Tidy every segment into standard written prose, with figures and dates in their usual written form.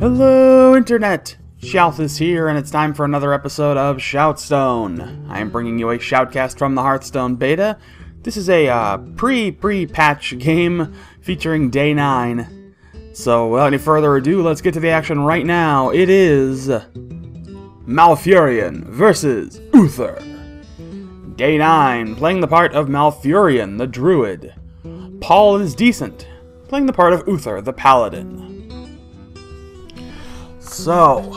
Hello, Internet! Shouth is here, and it's time for another episode of ShoutStone. I am bringing you a Shoutcast from the Hearthstone beta. This is a pre-patch game featuring Day9. So, without any further ado, let's get to the action right now. It is Malfurion versus Uther. Day9 playing the part of Malfurion, the Druid. Paladin, playing the part of Uther, the Paladin. So,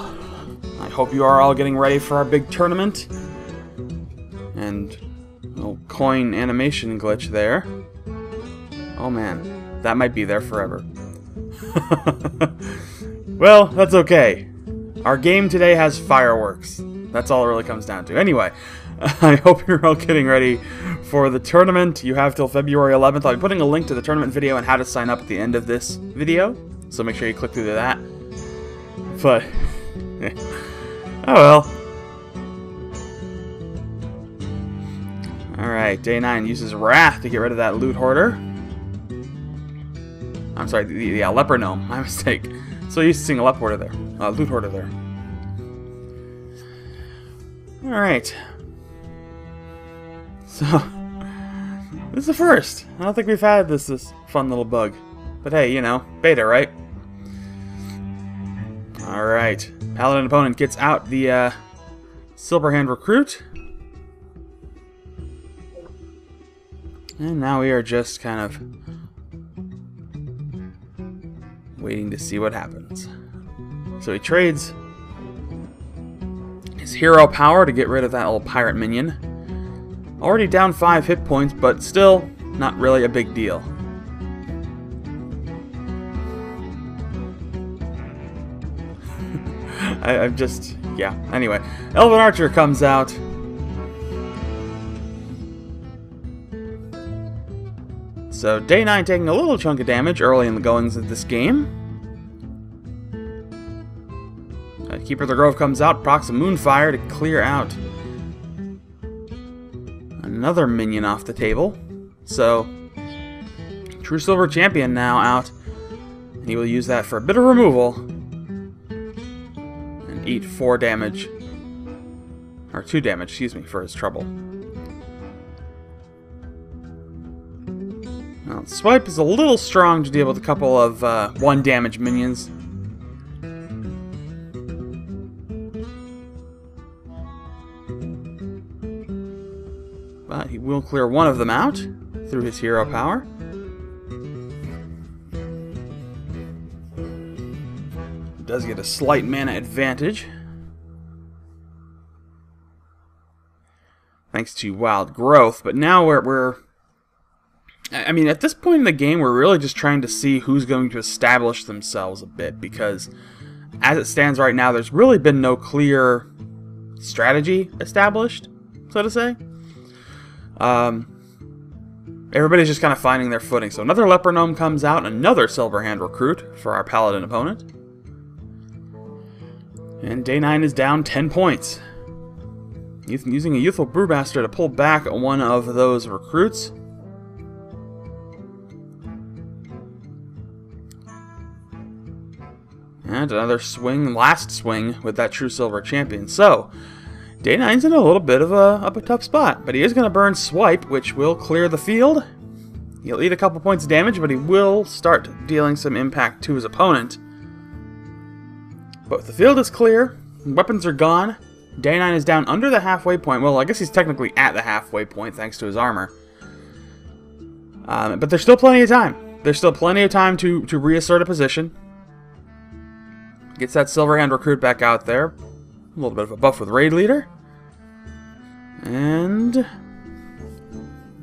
I hope you are all getting ready for our big tournament. And a little coin animation glitch there. Oh man, that might be there forever. Well, that's okay. Our game today has fireworks. That's all it really comes down to. Anyway, I hope you're all getting ready for the tournament. You have till February 11th. I'll be putting a link to the tournament video and how to sign up at the end of this video. So make sure you click through to that. But, oh well. Alright, Day9 uses Wrath to get rid of that loot hoarder. I'm sorry, the leper gnome, my mistake. So used to seeing a loot hoarder there. Alright. So, this is the first. I don't think we've had this fun little bug. But hey, you know, beta, right? Alright, Paladin opponent gets out the Silverhand Recruit. And now we are just kind of waiting to see what happens. So he trades his hero power to get rid of that little pirate minion. Already down 5 hit points, but still not really a big deal. I'm just, yeah. Anyway, Elven Archer comes out. So Day9 taking a little chunk of damage early in the goings of this game. Keeper of the Grove comes out, procs a Moonfire to clear out another minion off the table. So, True Silver Champion now out. And he will use that for a bit of removal. Eat 4 damage, or 2 damage, excuse me, for his trouble. Now, Swipe is a little strong to deal with a couple of 1 damage minions. But he will clear one of them out through his hero power. Does get a slight mana advantage thanks to Wild Growth, but now I mean, at this point in the game, we're really just trying to see who's going to establish themselves a bit, because as it stands right now, there's really been no clear strategy established, so to say. Everybody's just kind of finding their footing. So another Leper Gnome comes out, another Silverhand Recruit for our Paladin opponent. And Day9 is down 10 points. Using a Youthful Brewmaster to pull back one of those recruits. And another swing, last swing with that True Silver Champion. So, Day9's in a little bit of a tough spot. But he is going to burn Swipe, which will clear the field. He'll eat a couple points of damage, but he will start dealing some impact to his opponent. But the field is clear, weapons are gone, Day9 is down under the halfway point. Well, I guess he's technically at the halfway point thanks to his armor. But there's still plenty of time. There's still plenty of time to reassert a position. Gets that Silverhand Recruit back out there. A little bit of a buff with Raid Leader. And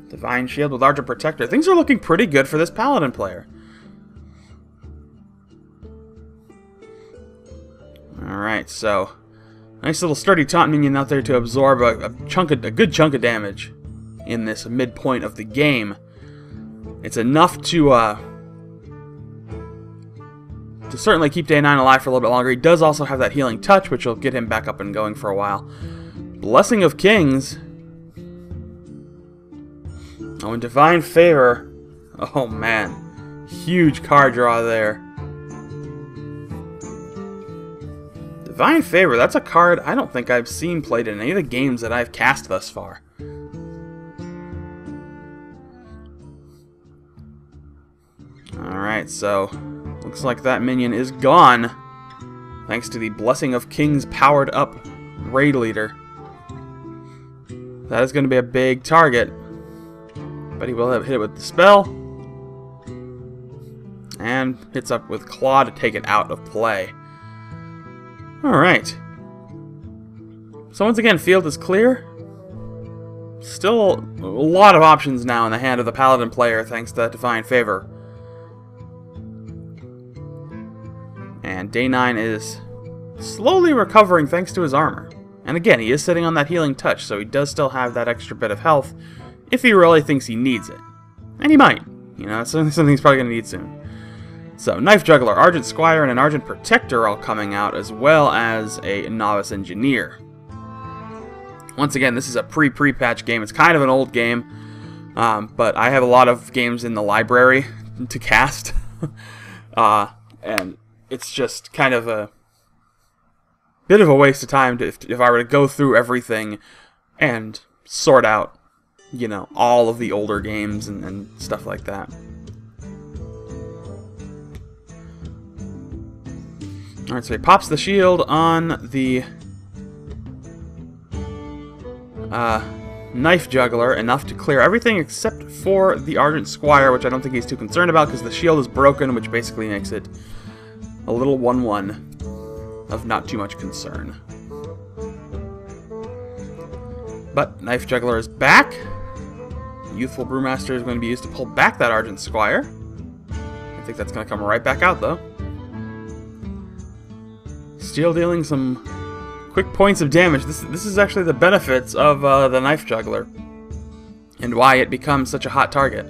Divine Shield with Archer Protector. Things are looking pretty good for this Paladin player. Alright, so nice little sturdy taunt minion out there to absorb a good chunk of damage in this midpoint of the game. It's enough to certainly keep Day9 alive for a little bit longer. He does also have that healing touch, which will get him back up and going for a while. Blessing of Kings. Oh, and Divine Favor. Oh man, huge card draw there. Divine Favor, that's a card I don't think I've seen played in any of the games that I've cast thus far. Alright, so looks like that minion is gone, thanks to the Blessing of Kings powered up raid leader. That is going to be a big target, but he will hit it with the spell, and hits up with Claw to take it out of play. Alright. So once again, field is clear. Still a lot of options now in the hand of the Paladin player, thanks to that Divine Favor. And Day9 is slowly recovering thanks to his armor. And again, he is sitting on that healing touch, so he does still have that extra bit of health if he really thinks he needs it. And he might. You know, it's something he's probably going to need soon. So, Knife Juggler, Argent Squire, and an Argent Protector all coming out, as well as a Novice Engineer. Once again, this is a pre-patch game. It's kind of an old game, but I have a lot of games in the library to cast. And it's just kind of a bit of a waste of time if I were to go through everything and sort out, you know, all of the older games and stuff like that. Alright, so he pops the shield on the Knife Juggler, enough to clear everything except for the Argent Squire, which I don't think he's too concerned about because the shield is broken, which basically makes it a little 1-1 of not too much concern. But Knife Juggler is back. Youthful Brewmaster is going to be used to pull back that Argent Squire. I think that's going to come right back out, though. Still dealing some quick points of damage. This is actually the benefits of the Knife Juggler, and why it becomes such a hot target.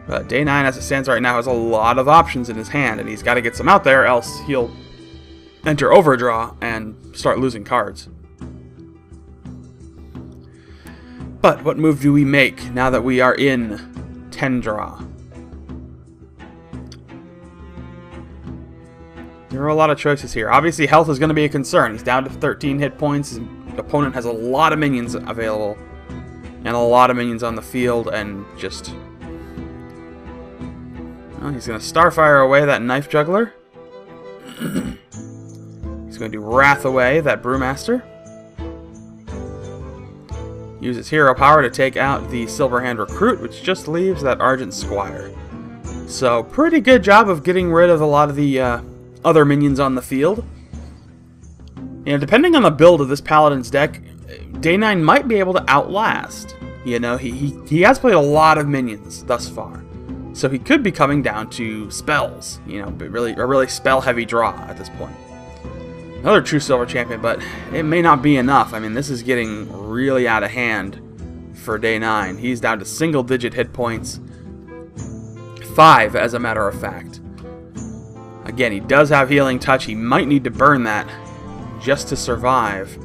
But Day9, as it stands right now, has a lot of options in his hand, and he's got to get some out there, else he'll enter Overdraw and start losing cards. But what move do we make now that we are in 10 draw? There are a lot of choices here. Obviously, health is going to be a concern. He's down to 13 hit points. His opponent has a lot of minions available, and a lot of minions on the field, and just... Well, he's going to Starfire away that Knife Juggler. He's going to Wrath away that Brewmaster. Use his hero power to take out the Silverhand Recruit, which just leaves that Argent Squire. So, pretty good job of getting rid of a lot of the other minions on the field. You know, depending on the build of this Paladin's deck, Day9 might be able to outlast. You know, he has played a lot of minions thus far. So he could be coming down to spells, you know, a really spell-heavy draw at this point. Another true silver champion, but it may not be enough. I mean, this is getting really out of hand for Day9. He's down to single-digit hit points. 5, as a matter of fact. Again, he does have Healing Touch. He might need to burn that just to survive.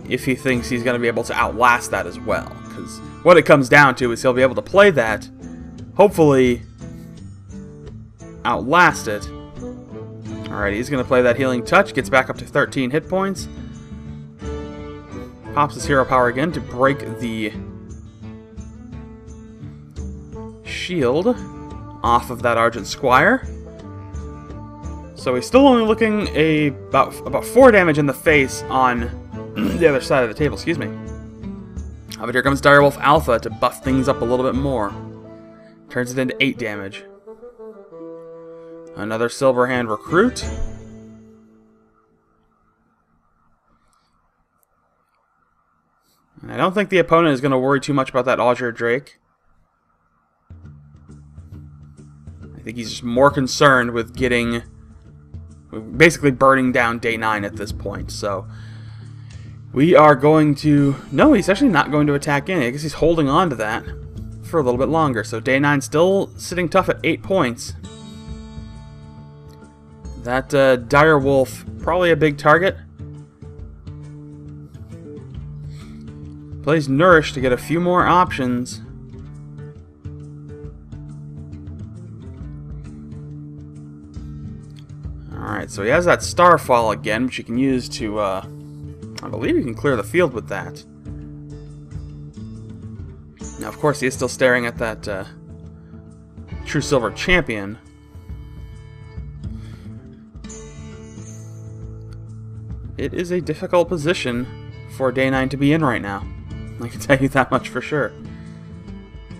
If he thinks he's going to be able to outlast that as well. Because what it comes down to is he'll be able to play that, hopefully outlast it. Alright, he's going to play that Healing Touch, gets back up to 13 hit points. Pops his hero power again to break the shield off of that Argent Squire. So he's still only looking about 4 damage in the face on the other side of the table, excuse me. But here comes Direwolf Alpha to buff things up a little bit more. Turns it into 8 damage. Another Silverhand Recruit. And I don't think the opponent is going to worry too much about that Azure Drake. I think he's just more concerned with basically burning down Day9 at this point. So we are going to... No, he's actually not going to attack in. I guess he's holding on to that for a little bit longer. So Day9 still sitting tough at 8 points. That Direwolf, probably a big target. Plays Nourish to get a few more options. Alright, so he has that Starfall again, which you can use to, I believe you can clear the field with that. Now, of course, he is still staring at that True Silver Champion. It is a difficult position for Day9 to be in right now. I can tell you that much for sure.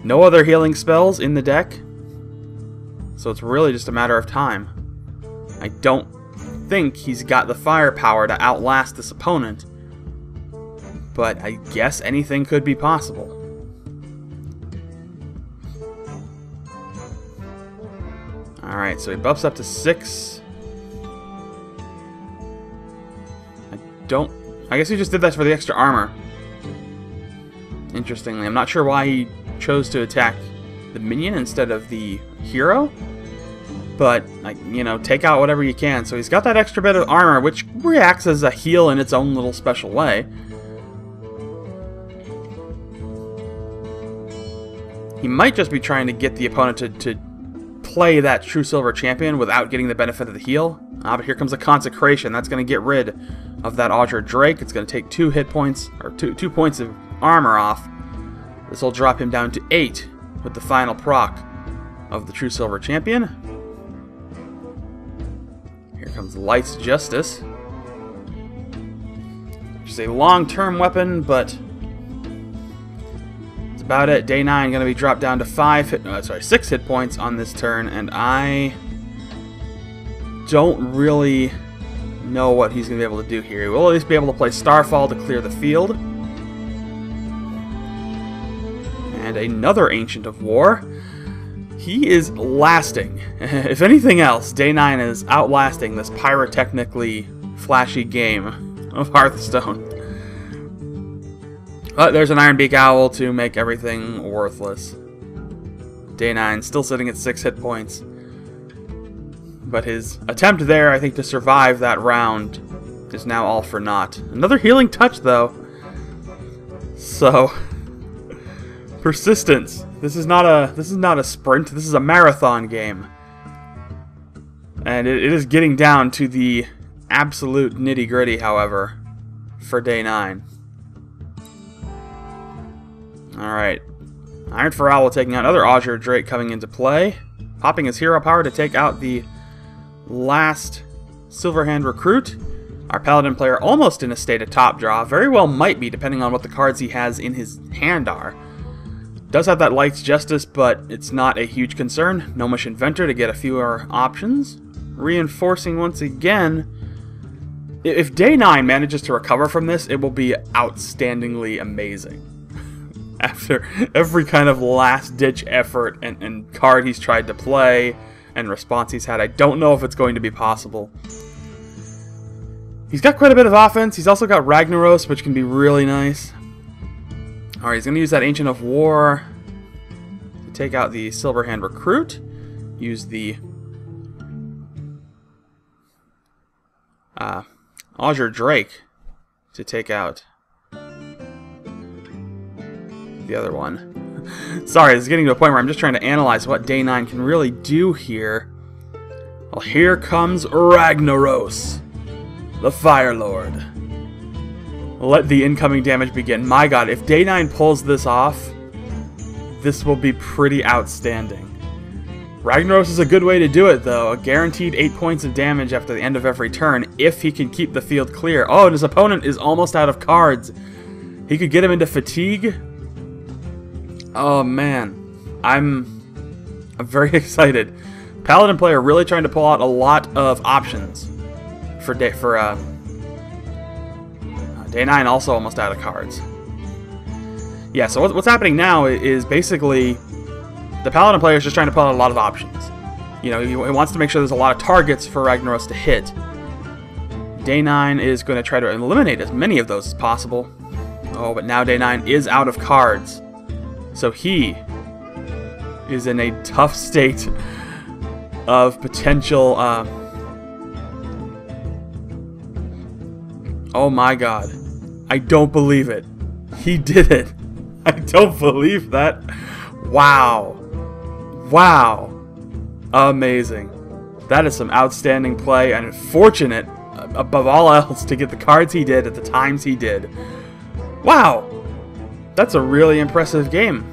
No other healing spells in the deck, so it's really just a matter of time. I don't think he's got the firepower to outlast this opponent, but I guess anything could be possible. Alright, so he buffs up to 6. I guess he just did that for the extra armor. Interestingly, I'm not sure why he chose to attack the minion instead of the hero. But, like, you know, take out whatever you can. So he's got that extra bit of armor, which reacts as a heal in its own little special way. He might just be trying to get the opponent to play that True Silver Champion without getting the benefit of the heal. But here comes a Consecration. That's going to get rid of that Augur Drake. It's going to take 2 hit points, or 2 points of armor off. This will drop him down to 8 with the final proc of the True Silver Champion. Here comes Light's Justice, which is a long-term weapon, but that's about it. Day9 going to be dropped down to 6 hit points on this turn, and I don't really know what he's going to be able to do here. He will at least be able to play Starfall to clear the field. And another Ancient of War. He is lasting. If anything else, Day9 is outlasting this pyrotechnically flashy game of Hearthstone. But there's an Ironbeak Owl to make everything worthless. Day9 still sitting at 6 hit points. But his attempt there, I think, to survive that round is now all for naught. Another healing touch, though. So, persistence. This is not a sprint. This is a marathon game, and it is getting down to the absolute nitty-gritty. However, for Day9. All right, Iron for Owl taking out another Augur Drake coming into play, popping his hero power to take out the last Silverhand Recruit. Our Paladin player almost in a state of top draw. Very well might be, depending on what the cards he has in his hand are. Does have that Light's Justice, but it's not a huge concern. Gnomish Inventor to get a fewer options. Reinforcing once again. If Day9 manages to recover from this, it will be outstandingly amazing. After every kind of last-ditch effort and card he's tried to play and response he's had, I don't know if it's going to be possible. He's got quite a bit of offense. He's also got Ragnaros, which can be really nice. Alright, he's going to use that Ancient of War to take out the Silverhand Recruit. Use the Augur Drake to take out the other one. Sorry, this is getting to a point where I'm just trying to analyze what Day9 can really do here. Well, here comes Ragnaros, the Fire Lord. Let the incoming damage begin. My god, if Day9 pulls this off, this will be pretty outstanding. Ragnaros is a good way to do it, though. A guaranteed 8 points of damage after the end of every turn, if he can keep the field clear. Oh, and his opponent is almost out of cards. He could get him into fatigue. Oh, man. I'm very excited. Paladin player really trying to pull out a lot of options for Day9 also almost out of cards. Yeah, so what's happening now is basically the Paladin player is just trying to pull out a lot of options. You know, he wants to make sure there's a lot of targets for Ragnaros to hit. Day9 is going to try to eliminate as many of those as possible. Oh, but now Day9 is out of cards. So he is in a tough state of potential... Oh my god. I don't believe it. He did it. I don't believe that. Wow. Wow. Amazing. That is some outstanding play, and fortunate, above all else, to get the cards he did at the times he did. Wow! That's a really impressive game.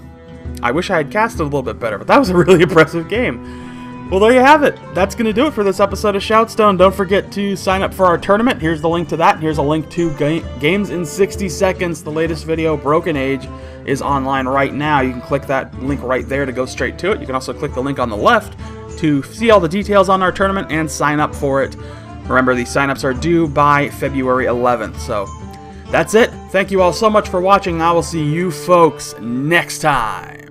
I wish I had casted a little bit better, but that was a really impressive game. Well, there you have it. That's going to do it for this episode of ShoutStone. Don't forget to sign up for our tournament. Here's the link to that. Here's a link to Games in 60 Seconds. The latest video, Broken Age, is online right now. You can click that link right there to go straight to it. You can also click the link on the left to see all the details on our tournament and sign up for it. Remember, these signups are due by February 11th. So that's it. Thank you all so much for watching. I will see you folks next time.